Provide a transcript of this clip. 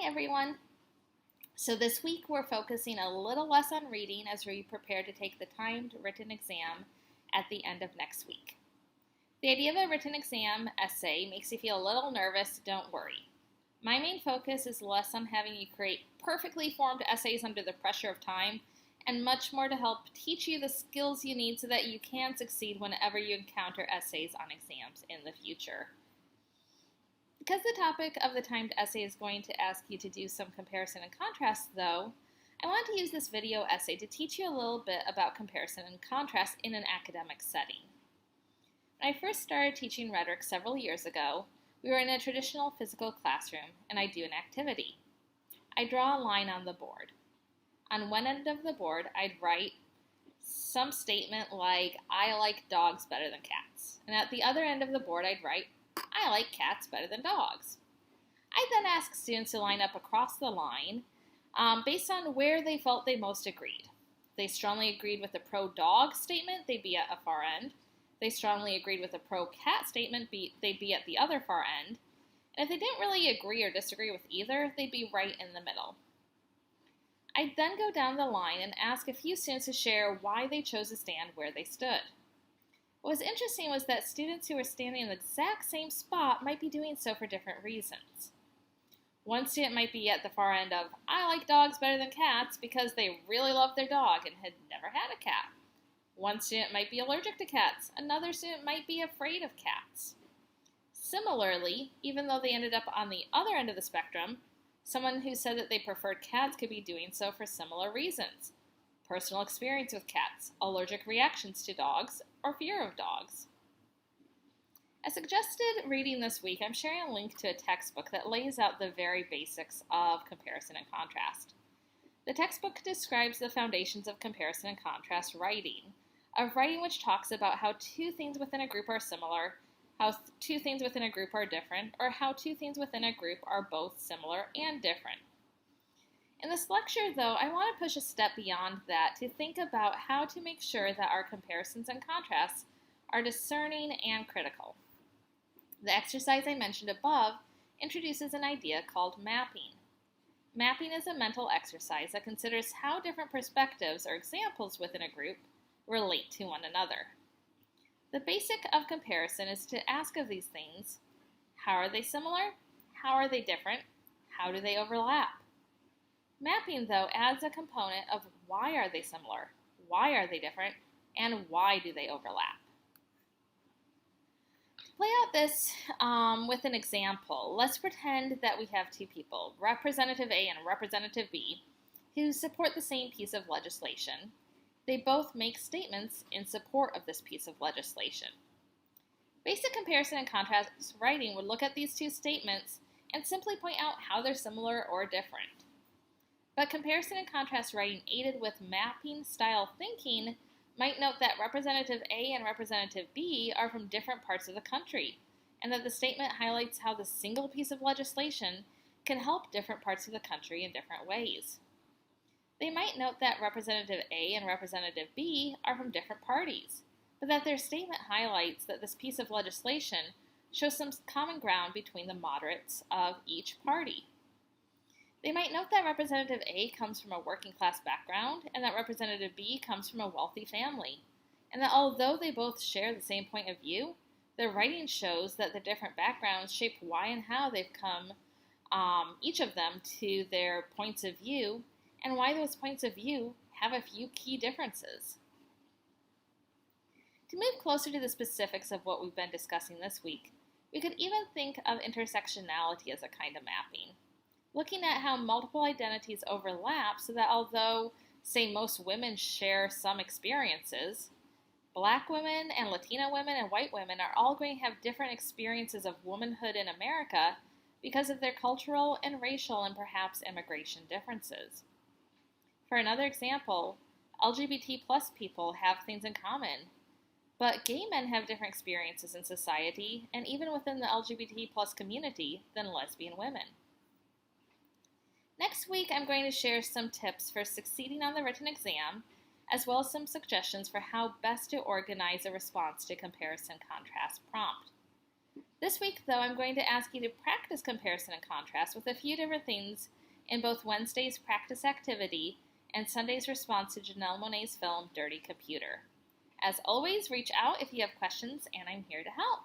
Hi everyone! So this week we're focusing a little less on reading as we prepare to take the timed written exam at the end of next week. The idea of a written exam essay makes you feel a little nervous. Don't worry. My main focus is less on having you create perfectly formed essays under the pressure of time and much more to help teach you the skills you need so that you can succeed whenever you encounter essays on exams in the future. Because the topic of the timed essay is going to ask you to do some comparison and contrast, though, I want to use this video essay to teach you a little bit about comparison and contrast in an academic setting. When I first started teaching rhetoric several years ago, we were in a traditional physical classroom, and I do an activity. I draw a line on the board. On one end of the board, I'd write some statement like, I like dogs better than cats. And at the other end of the board, I'd write, I like cats better than dogs. I then asked students to line up across the line based on where they felt they most agreed. If they strongly agreed with the pro-dog statement, they'd be at a far end. If they strongly agreed with the pro-cat statement, they'd be at the other far end. And if they didn't really agree or disagree with either, they'd be right in the middle. I'd then go down the line and ask a few students to share why they chose to stand where they stood. What was interesting was that students who were standing in the exact same spot might be doing so for different reasons. One student might be at the far end of, I like dogs better than cats because they really love their dog and had never had a cat. One student might be allergic to cats. Another student might be afraid of cats. Similarly, even though they ended up on the other end of the spectrum, someone who said that they preferred cats could be doing so for similar reasons. Personal experience with cats, allergic reactions to dogs, or fear of dogs. As suggested reading this week, I'm sharing a link to a textbook that lays out the very basics of comparison and contrast. The textbook describes the foundations of comparison and contrast writing, of writing which talks about how two things within a group are similar, how two things within a group are different, or how two things within a group are both similar and different. In this lecture, though, I want to push a step beyond that to think about how to make sure that our comparisons and contrasts are discerning and critical. The exercise I mentioned above introduces an idea called mapping. Mapping is a mental exercise that considers how different perspectives or examples within a group relate to one another. The basic of comparison is to ask of these things, how are they similar? How are they different? How do they overlap? Mapping, though, adds a component of why are they similar, why are they different, and why do they overlap. To play out this with an example, let's pretend that we have two people, Representative A and Representative B, who support the same piece of legislation. They both make statements in support of this piece of legislation. Basic comparison and contrast writing would look at these two statements and simply point out how they're similar or different. But comparison and contrast writing aided with mapping style thinking might note that Representative A and Representative B are from different parts of the country, and that the statement highlights how the single piece of legislation can help different parts of the country in different ways. They might note that Representative A and Representative B are from different parties, but that their statement highlights that this piece of legislation shows some common ground between the moderates of each party. They might note that Representative A comes from a working class background and that Representative B comes from a wealthy family, and that although they both share the same point of view, their writing shows that the different backgrounds shape why and how they've come, each of them, to their points of view, and why those points of view have a few key differences. To move closer to the specifics of what we've been discussing this week, we could even think of intersectionality as a kind of mapping. Looking at how multiple identities overlap so that although, say, most women share some experiences, Black women and Latina women and white women are all going to have different experiences of womanhood in America because of their cultural and racial and perhaps immigration differences. For another example, LGBT plus people have things in common, but gay men have different experiences in society and even within the LGBT plus community than lesbian women. Next week, I'm going to share some tips for succeeding on the written exam, as well as some suggestions for how best to organize a response to comparison-contrast prompt. This week, though, I'm going to ask you to practice comparison and contrast with a few different things in both Wednesday's practice activity and Sunday's response to Janelle Monáe's film, Dirty Computer. As always, reach out if you have questions, and I'm here to help.